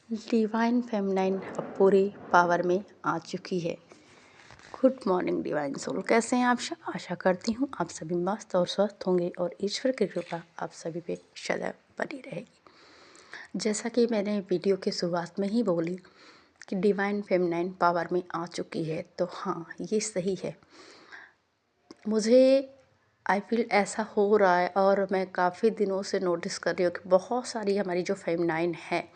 Divine feminine अब पूरी power में आ चुकी है। गुड मॉर्निंग डिवाइन सोल, कैसे हैं आप सब? आशा करती हूँ आप सभी मस्त और स्वस्थ होंगे और ईश्वर की कृपा आप सभी पे सदैव बनी रहेगी। जैसा कि मैंने वीडियो के शुरुआत में ही बोली कि डिवाइन फेमिनाइन पावर में आ चुकी है, तो हाँ, ये सही है। मुझे आई फील ऐसा हो रहा है और मैं काफ़ी दिनों से नोटिस कर रही हूँ कि बहुत सारी हमारी जो फेमिनाइन है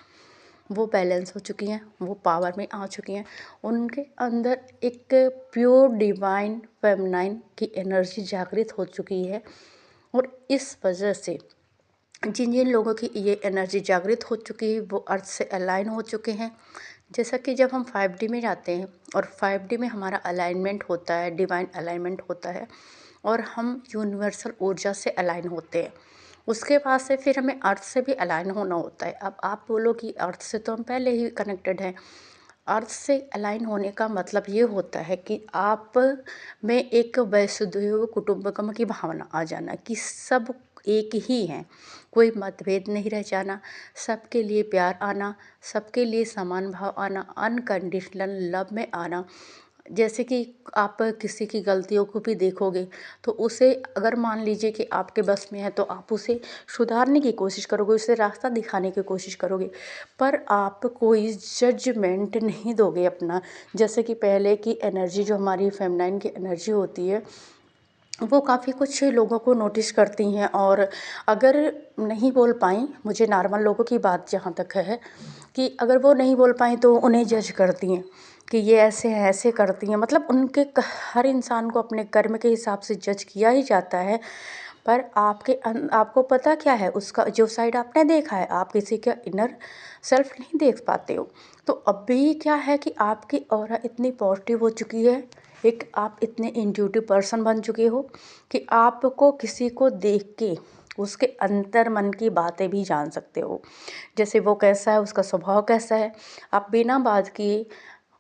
वो बैलेंस हो चुकी हैं, वो पावर में आ चुकी हैं। उनके अंदर एक प्योर डिवाइन फेमिनाइन की एनर्जी जागृत हो चुकी है और इस वजह से जिन जिन लोगों की ये एनर्जी जागृत हो चुकी है वो अर्थ से अलाइन हो चुके हैं। जैसा कि जब हम 5D में जाते हैं और 5D में हमारा अलाइनमेंट होता है, डिवाइन अलाइनमेंट होता है और हम यूनिवर्सल ऊर्जा से अलाइन होते हैं। उसके बाद से फिर हमें अर्थ से भी अलाइन होना होता है। अब आप बोलो कि अर्थ से तो हम पहले ही कनेक्टेड हैं। अर्थ से अलाइन होने का मतलब ये होता है कि आप में एक वसुधैव कुटुंबकम की भावना आ जाना कि सब एक ही हैं, कोई मतभेद नहीं रह जाना, सबके लिए प्यार आना, सबके लिए समान भाव आना, अनकंडीशनल लव में आना। जैसे कि आप किसी की गलतियों को भी देखोगे तो उसे अगर मान लीजिए कि आपके बस में है तो आप उसे सुधारने की कोशिश करोगे, उसे रास्ता दिखाने की कोशिश करोगे, पर आप कोई जजमेंट नहीं दोगे अपना। जैसे कि पहले की एनर्जी जो हमारी फेमिनाइन की एनर्जी होती है वो काफ़ी कुछ लोगों को नोटिस करती हैं और अगर नहीं बोल पाई, मुझे नॉर्मल लोगों की बात जहाँ तक है कि अगर वो नहीं बोल पाई तो उन्हें जज करती हैं कि ये ऐसे हैं, ऐसे करती हैं। मतलब उनके हर इंसान को अपने कर्म के हिसाब से जज किया ही जाता है। पर आपको पता क्या है, उसका जो साइड आपने देखा है, आप किसी का इनर सेल्फ नहीं देख पाते हो। तो अभी क्या है कि आपकी ऑरा इतनी पॉजिटिव हो चुकी है, एक आप इतने इंट्यूटिव पर्सन बन चुके हो कि आपको किसी को देख के उसके अंतर मन की बातें भी जान सकते हो। जैसे वो कैसा है, उसका स्वभाव कैसा है, आप बिना बात किए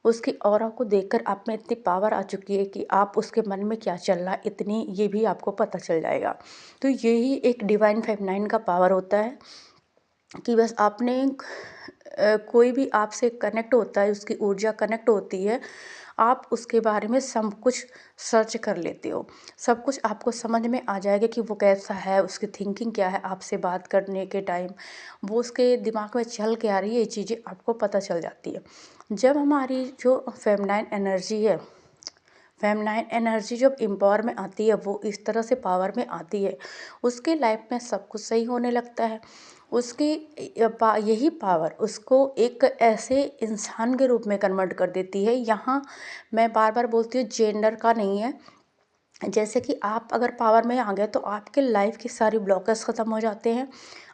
उसकी ऑरा को देखकर आप में इतनी पावर आ चुकी है कि आप उसके मन में क्या चल रहा है इतनी ये भी आपको पता चल जाएगा। तो यही एक डिवाइन फेमिनाइन का पावर होता है कि बस आपने कोई भी आपसे कनेक्ट होता है, उसकी ऊर्जा कनेक्ट होती है, आप उसके बारे में सब कुछ सर्च कर लेते हो। सब कुछ आपको समझ में आ जाएगा कि वो कैसा है, उसकी थिंकिंग क्या है, आपसे बात करने के टाइम वो उसके दिमाग में चल के आ रही है, ये चीज़ें आपको पता चल जाती है। जब हमारी जो फेमिनाइन एनर्जी है, फेमिनाइन एनर्जी जब एम्पावर में आती है, वो इस तरह से पावर में आती है, उसके लाइफ में सब कुछ सही होने लगता है। उसकी यही पावर उसको एक ऐसे इंसान के रूप में कन्वर्ट कर देती है। यहाँ मैं बार बार बोलती हूँ, जेंडर का नहीं है। जैसे कि आप अगर पावर में आ गए तो आपके लाइफ की सारी ब्लॉकर्स ख़त्म हो जाते हैं।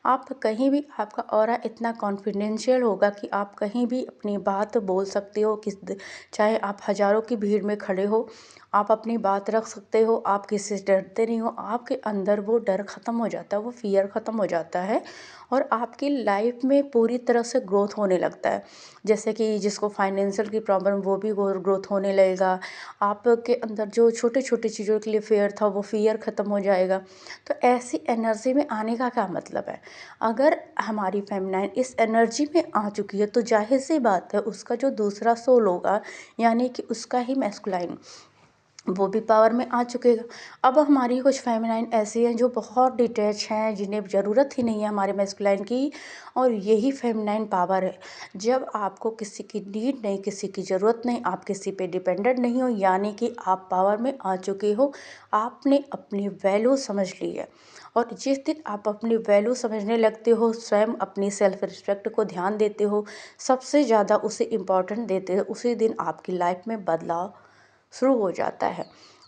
आप कहीं भी, आपका ऑरा इतना कॉन्फिडेंशियल होगा कि आप कहीं भी अपनी बात बोल सकते हो। चाहे आप हज़ारों की भीड़ में खड़े हो, आप अपनी बात रख सकते हो, आप किसी से डरते नहीं हो। आपके अंदर वो डर ख़त्म हो जाता है, वो फियर ख़त्म हो जाता है और आपकी लाइफ में पूरी तरह से ग्रोथ होने लगता है। जैसे कि जिसको फाइनेंशियल की प्रॉब्लम, वो भी ग्रोथ होने लगेगा। आपके अंदर जो छोटे छोटे चीज़ों के लिए फियर था, वो फियर ख़त्म हो जाएगा। तो ऐसी एनर्जी में आने का क्या मतलब है? अगर हमारी फेमिनाइन इस एनर्जी में आ चुकी है तो जाहिर सी बात है उसका जो दूसरा सोल होगा, यानी कि उसका ही मैस्कुलाइन, वो भी पावर में आ चुकेगा। अब हमारी कुछ फेमिनाइन ऐसी हैं जो बहुत डिटैच हैं, जिन्हें ज़रूरत ही नहीं है हमारे मैस्कुलाइन की, और यही फेमिनाइन पावर है। जब आपको किसी की नीड नहीं, किसी की ज़रूरत नहीं, आप किसी पे डिपेंडेंट नहीं हो, यानी कि आप पावर में आ चुके हो। आपने अपनी वैल्यू समझ ली है और जिस दिन आप अपनी वैल्यू समझने लगते हो, स्वयं अपनी सेल्फ रिस्पेक्ट को ध्यान देते हो, सबसे ज़्यादा उसे इम्पॉर्टेंट देते हो, उसी दिन आपकी लाइफ में बदलाव शुरू हो जाता है।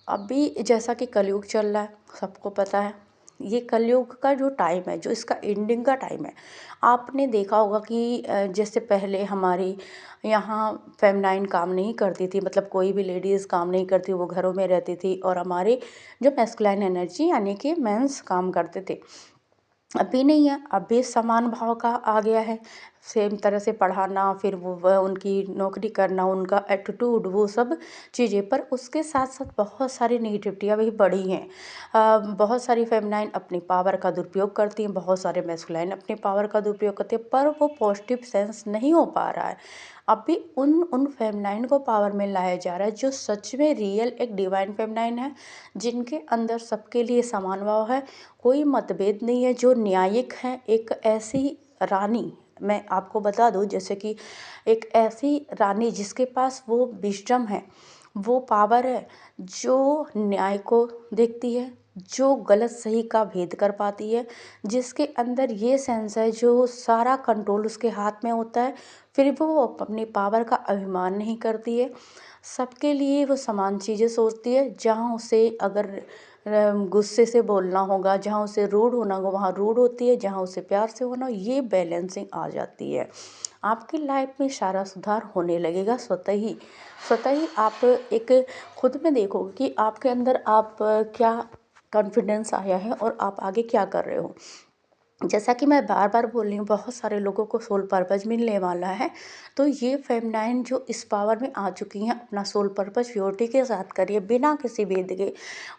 अभी जैसा कि कलयुग चल रहा है, सबको पता है, ये कलयुग का जो टाइम है, जो इसका एंडिंग का टाइम है। आपने देखा होगा कि जैसे पहले हमारी यहाँ फेमिनाइन काम नहीं करती थी, मतलब कोई भी लेडीज़ काम नहीं करती, वो घरों में रहती थी और हमारे जो मैस्कुलाइन एनर्जी यानी कि मेंस काम करते थे। अभी नहीं है, अभी समान भाव का आ गया है। सेम तरह से पढ़ाना, फिर वो वह उनकी नौकरी करना, उनका एटीट्यूड, वो सब चीज़ें। पर उसके साथ साथ बहुत सारी नेगेटिविटियाँ भी बढ़ी हैं। बहुत सारी फेमिनाइन अपनी पावर का दुरुपयोग करती हैं, बहुत सारे मैस्कुलाइन अपने पावर का दुरुपयोग करते हैं, पर वो पॉजिटिव सेंस नहीं हो पा रहा है। अभी उन फेमिनाइन को पावर में लाया जा रहा है जो सच में रियल एक डिवाइन फेमिनाइन है, जिनके अंदर सबके लिए समान भाव है, कोई मतभेद नहीं है, जो न्यायिक है। एक ऐसी रानी, मैं आपको बता दूं, जैसे कि एक ऐसी रानी जिसके पास वो विजडम है, वो पावर है, जो न्याय को देखती है, जो गलत सही का भेद कर पाती है, जिसके अंदर ये सेंस है, जो सारा कंट्रोल उसके हाथ में होता है, फिर भी वो अपनी पावर का अभिमान नहीं करती है। सबके लिए वो समान चीज़ें सोचती है। जहाँ उसे अगर गुस्से से बोलना होगा, जहाँ उसे रूड होना होगा वहाँ रूड होती है, जहाँ उसे प्यार से होना, ये बैलेंसिंग आ जाती है। आपकी लाइफ में सारा सुधार होने लगेगा स्वतः ही। आप एक खुद में देखोगे कि आपके अंदर आप क्या कॉन्फिडेंस आया है और आप आगे क्या कर रहे हो। जैसा कि मैं बार बार बोल रही हूँ, बहुत सारे लोगों को सोल पर्पस मिलने वाला है। तो ये फेमिनाइन जो इस पावर में आ चुकी हैं, अपना सोल पर्पस प्योरिटी के साथ करिए, बिना किसी भेद के।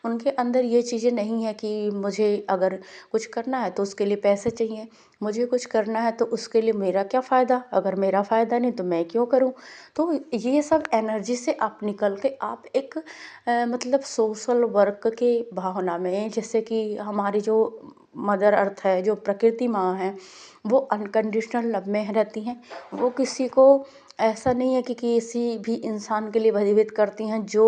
उनके अंदर ये चीज़ें नहीं है कि मुझे अगर कुछ करना है तो उसके लिए पैसे चाहिए, मुझे कुछ करना है तो उसके लिए मेरा क्या फ़ायदा, अगर मेरा फ़ायदा नहीं तो मैं क्यों करूँ। तो ये सब एनर्जी से आप निकल के आप एक मतलब सोशल वर्क के भावना में, जैसे कि हमारी जो मदर अर्थ है, जो प्रकृति माँ है, वो अनकंडीशनल लव में रहती हैं। वो किसी को ऐसा नहीं है कि किसी भी इंसान के लिए भयभीत करती हैं जो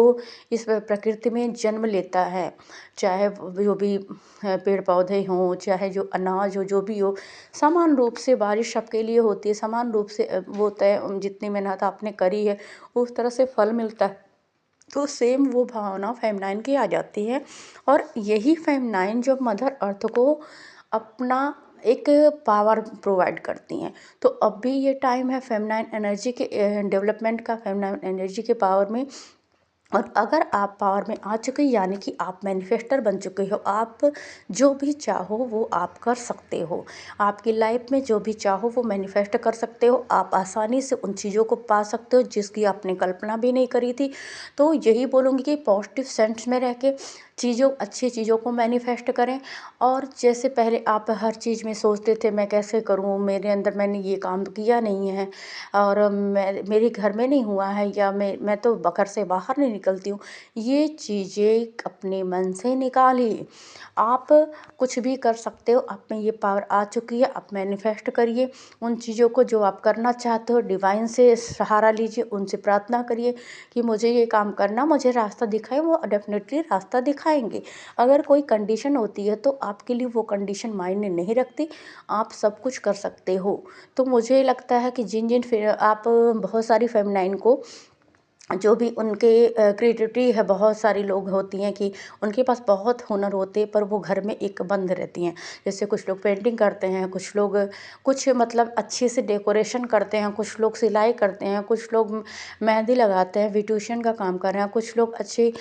इस प्रकृति में जन्म लेता है, चाहे जो भी पेड़ पौधे हों, चाहे जो अनाज हो, जो भी हो, समान रूप से बारिश सबके लिए होती है, समान रूप से वो तय जितनी मेहनत आपने करी है उस तरह से फल मिलता है। तो सेम वो भावना फेमिनाइन की आ जाती है। और यही फेमिनाइन जो मदर अर्थ को अपना एक पावर प्रोवाइड करती हैं। तो अब भी ये टाइम है फेमिनाइन एनर्जी के डेवलपमेंट का, फेमिनाइन एनर्जी के पावर में। और अगर आप पावर में आ चुके, यानी कि आप मैनिफेस्टर बन चुके हो, आप जो भी चाहो वो आप कर सकते हो। आपकी लाइफ में जो भी चाहो वो मैनिफेस्ट कर सकते हो। आप आसानी से उन चीज़ों को पा सकते हो जिसकी आपने कल्पना भी नहीं करी थी। तो यही बोलूँगी कि पॉजिटिव सेंस में रह के अच्छी चीज़ों को मैनिफेस्ट करें। और जैसे पहले आप हर चीज़ में सोचते थे मैं कैसे करूँ, मेरे अंदर मैंने ये काम किया नहीं है, और मेरे घर में नहीं हुआ है, या मैं तो घर से बाहर नहीं निकलती हूँ, ये चीज़ें अपने मन से निकालिए। आप कुछ भी कर सकते हो, आप में ये पावर आ चुकी है। आप मैनिफेस्ट करिए उन चीज़ों को जो आप करना चाहते हो, डिवाइन से सहारा लीजिए, उनसे प्रार्थना करिए कि मुझे ये काम करना, मुझे रास्ता दिखाए। वो डेफिनेटली रास्ता दिखाएंगे। अगर कोई कंडीशन होती है तो आपके लिए वो कंडीशन मायने नहीं रखती, आप सब कुछ कर सकते हो। तो मुझे लगता है कि जिन जिन फिर आप बहुत सारी फेमिनाइन को, जो भी उनके क्रिएटिविटी है, बहुत सारी लोग होती हैं कि उनके पास बहुत हुनर होते हैं पर वो घर में एक बंद रहती हैं। जैसे कुछ लोग पेंटिंग करते हैं, कुछ लोग कुछ मतलब अच्छे से डेकोरेशन करते हैं, कुछ लोग सिलाई करते हैं, कुछ लोग मेहंदी लगाते हैं, ब्यूटिशियन का काम कर रहे हैं, कुछ लोग अच्छी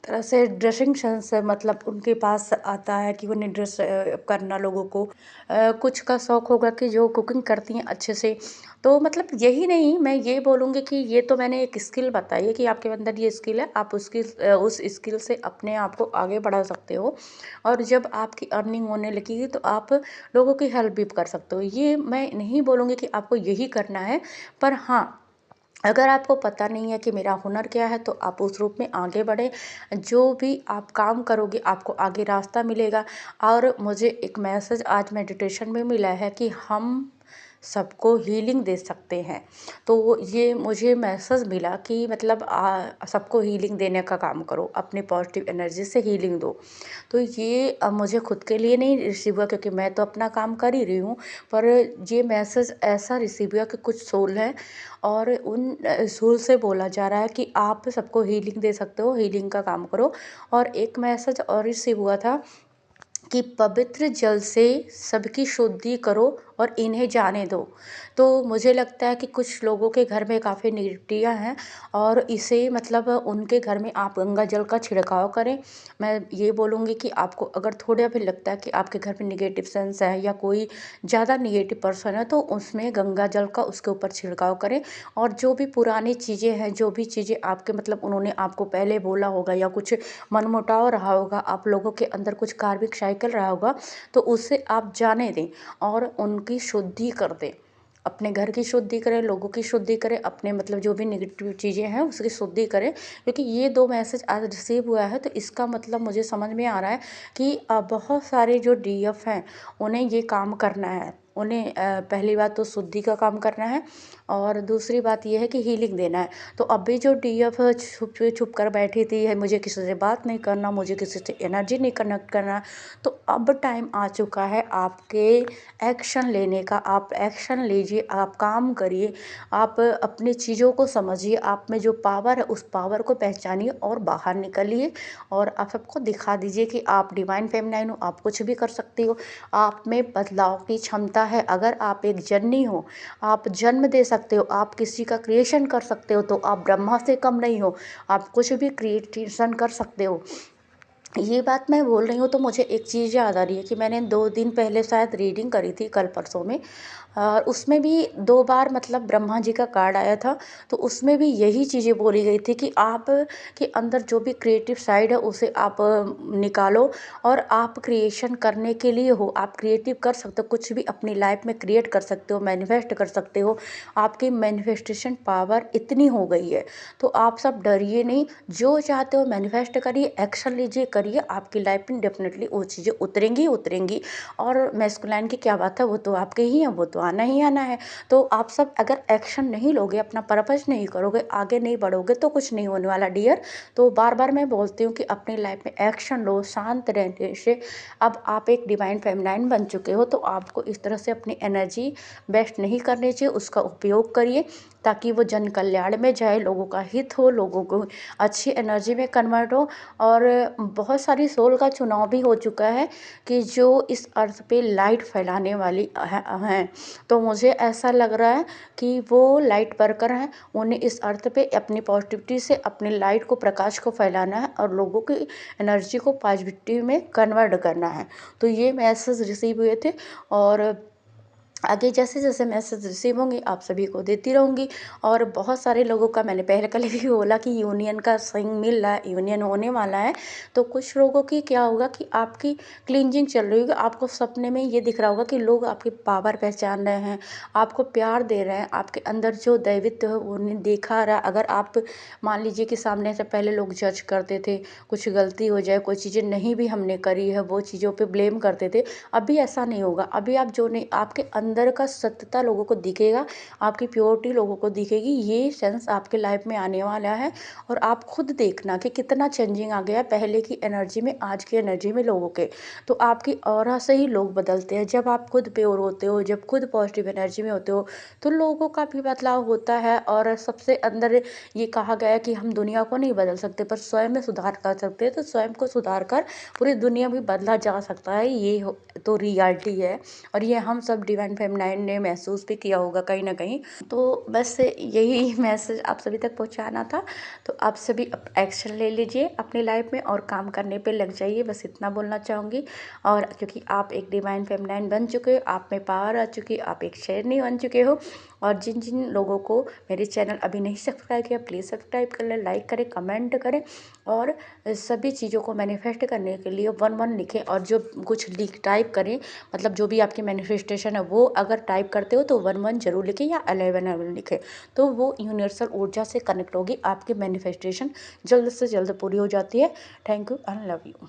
तरह से ड्रेसिंग सेंस मतलब उनके पास आता है कि उन्हें ड्रेस करना लोगों को। कुछ का शौक़ होगा कि जो कुकिंग करती हैं अच्छे से। तो मतलब यही नहीं, मैं ये बोलूँगी कि ये तो मैंने एक स्किल बताई है कि आपके अंदर ये स्किल है, आप उसकी उस स्किल से अपने आप को आगे बढ़ा सकते हो। और जब आपकी अर्निंग होने लगेगी तो आप लोगों की हेल्प भी कर सकते हो। ये मैं नहीं बोलूँगी कि आपको यही करना है, पर हाँ, अगर आपको पता नहीं है कि मेरा हुनर क्या है तो आप उस रूप में आगे बढ़ें। जो भी आप काम करोगे आपको आगे रास्ता मिलेगा। और मुझे एक मैसेज आज मेडिटेशन में मिला है कि हम सबको हीलिंग दे सकते हैं। तो ये मुझे मैसेज मिला कि मतलब सबको हीलिंग देने का काम करो, अपनी पॉजिटिव एनर्जी से हीलिंग दो। तो ये मुझे खुद के लिए नहीं रिसीव हुआ क्योंकि मैं तो अपना काम कर ही रही हूँ, पर ये मैसेज ऐसा रिसीव हुआ कि कुछ सोल है और उन सोल से बोला जा रहा है कि आप सबको हीलिंग दे सकते हो, हीलिंग का काम करो। और एक मैसेज और रिसीव हुआ था कि पवित्र जल से सबकी शुद्धि करो और इन्हें जाने दो। तो मुझे लगता है कि कुछ लोगों के घर में काफ़ी नेगेटिविटियाँ हैं और इसे मतलब उनके घर में आप गंगा जल का छिड़काव करें। मैं ये बोलूँगी कि आपको अगर थोड़ा भी लगता है कि आपके घर में नेगेटिव सेंस है या कोई ज़्यादा नेगेटिव पर्सन है, तो उसमें गंगा जल का उसके ऊपर छिड़काव करें। और जो भी पुरानी चीज़ें हैं, जो भी चीज़ें आपके मतलब उन्होंने आपको पहले बोला होगा या कुछ मनमुटाव रहा होगा, आप लोगों के अंदर कुछ कार्मिक साइकिल रहा होगा, तो उसे आप जाने दें और उनकी शुद्धि कर दें। अपने घर की शुद्धि करें, लोगों की शुद्धि करें, अपने मतलब जो भी नेगेटिव चीज़ें हैं उसकी शुद्धि करें। क्योंकि ये 2 मैसेज आज रिसीव हुआ है, तो इसका मतलब मुझे समझ में आ रहा है कि बहुत सारे जो डीएफ हैं उन्हें ये काम करना है। उन्हें पहली बात तो शुद्धि का काम करना है और दूसरी बात ये है कि हीलिंग देना है। तो अभी जो डीएफ छुप कर बैठी थी है, मुझे किसी से बात नहीं करना, मुझे किसी से एनर्जी नहीं कनेक्ट करना, तो अब टाइम आ चुका है आपके एक्शन लेने का। आप एक्शन लीजिए, आप काम करिए, आप अपनी चीज़ों को समझिए, आप में जो पावर है उस पावर को पहचानिए और बाहर निकलिए और आप सबको दिखा दीजिए कि आप डिवाइन फेमिनाइन हो, आप कुछ भी कर सकती हो। आप में बदलाव की क्षमता है। अगर आप एक जननी हो, आप जन्म दे सकते हो, आप किसी का क्रिएशन कर सकते हो, तो आप ब्रह्मा से कम नहीं हो। आप कुछ भी क्रिएशन कर सकते हो। ये बात मैं बोल रही हूँ तो मुझे एक चीज़ याद आ रही है कि मैंने 2 दिन पहले शायद रीडिंग करी थी, कल परसों में। उसमें भी 2 बार मतलब ब्रह्मा जी का कार्ड आया था, तो उसमें भी यही चीज़ें बोली गई थी कि आप के अंदर जो भी क्रिएटिव साइड है उसे आप निकालो और आप क्रिएशन करने के लिए हो। आप क्रिएटिव कर सकते हो, कुछ भी अपनी लाइफ में क्रिएट कर सकते हो, मैनिफेस्ट कर सकते हो। आपकी मैनिफेस्टेशन पावर इतनी हो गई है, तो आप सब डरिए नहीं, जो चाहते हो मैनिफेस्ट करिए, एक्शन लीजिए, करिए, आपकी लाइफ में डेफिनेटली वो चीज़ें उतरेंगी ही उतरेंगी। और मैस्कुलाइन की क्या बात है, वो तो आपके ही हैं, वो तो आना ही आना है। तो आप सब अगर एक्शन नहीं लोगे, अपना पर्पस नहीं करोगे, आगे नहीं बढ़ोगे, तो कुछ नहीं होने वाला डियर। तो बार बार मैं बोलती हूँ कि अपनी लाइफ में एक्शन लो शांत रहने से। अब आप एक डिवाइन फेमिनाइन बन चुके हो, तो आपको इस तरह से अपनी एनर्जी वेस्ट नहीं करनी चाहिए, उसका उपयोग करिए ताकि वो जन कल्याण में जाए, लोगों का हित हो, लोगों को अच्छी एनर्जी में कन्वर्ट हो। और बहुत सारी सोल का चुनाव भी हो चुका है कि जो इस अर्थ पे लाइट फैलाने वाली हैं। तो मुझे ऐसा लग रहा है कि वो लाइट वर्कर हैं, उन्हें इस अर्थ पे अपनी पॉजिटिविटी से अपनी लाइट को, प्रकाश को फैलाना है और लोगों की एनर्जी को पॉजिटिविटी में कन्वर्ट करना है। तो ये मैसेज रिसीव हुए थे और आगे जैसे जैसे मैसेज रिसीव होंगे आप सभी को देती रहूँगी। और बहुत सारे लोगों का मैंने पहले कल भी बोला कि यूनियन का साइन मिल रहा है, यूनियन होने वाला है। तो कुछ लोगों की क्या होगा कि आपकी क्लींजिंग चल रही होगी, आपको सपने में ये दिख रहा होगा कि लोग आपकी पावर पहचान रहे हैं, आपको प्यार दे रहे हैं, आपके अंदर जो दैवित्व है वो उन्हें देखा रहा है। अगर आप मान लीजिए कि सामने से पहले लोग जज करते थे, कुछ गलती हो जाए, कोई चीज़ें नहीं भी हमने करी है, वो चीज़ों पर ब्लेम करते थे, अभी ऐसा नहीं होगा। अभी आप जो नहीं, आपके अंदर का सत्यता लोगों को दिखेगा, आपकी प्योरिटी लोगों को दिखेगी। ये सेंस आपके लाइफ में आने वाला है और आप खुद देखना कि कितना चेंजिंग आ गया पहले की एनर्जी में, आज की एनर्जी में लोगों के। तो आपकी ऑरा से ही लोग बदलते हैं। जब आप खुद प्योर होते हो, जब खुद पॉजिटिव एनर्जी में होते हो, तो लोगों का भी बदलाव होता है। और सबसे अंदर ये कहा गया है कि हम दुनिया को नहीं बदल सकते पर स्वयं में सुधार कर सकते हैं। तो स्वयं को सुधार कर पूरी दुनिया भी बदला जा सकता है, ये तो रियलिटी है। और ये हम सब डिवाइन फेमिनाइन ने महसूस भी किया होगा कहीं ना कहीं। तो बस यही मैसेज आप सभी तक पहुंचाना था। तो आप सभी एक्शन ले लीजिए अपनी लाइफ में और काम करने पे लग जाइए, बस इतना बोलना चाहूँगी। और क्योंकि आप एक डिवाइन फेमिनाइन बन चुके हो, आप में पावर आ चुकी है, आप एक शेरनी बन चुके हो। और जिन जिन लोगों को मेरे चैनल अभी नहीं सब्सक्राइब किया, प्लीज़ सब्सक्राइब कर लें, लाइक करें, कमेंट करें। और सभी चीज़ों को मैनिफेस्ट करने के लिए 1 1 लिखें और जो कुछ लिख टाइप करें, मतलब जो भी आपकी मैनिफेस्टेशन है वो अगर टाइप करते हो तो 1 1 जरूर लिखें या 11 लिखें। तो वो यूनिवर्सल ऊर्जा से कनेक्ट होगी, आपकी मैनिफेस्टेशन जल्द से जल्द पूरी हो जाती है। Thank you and love you.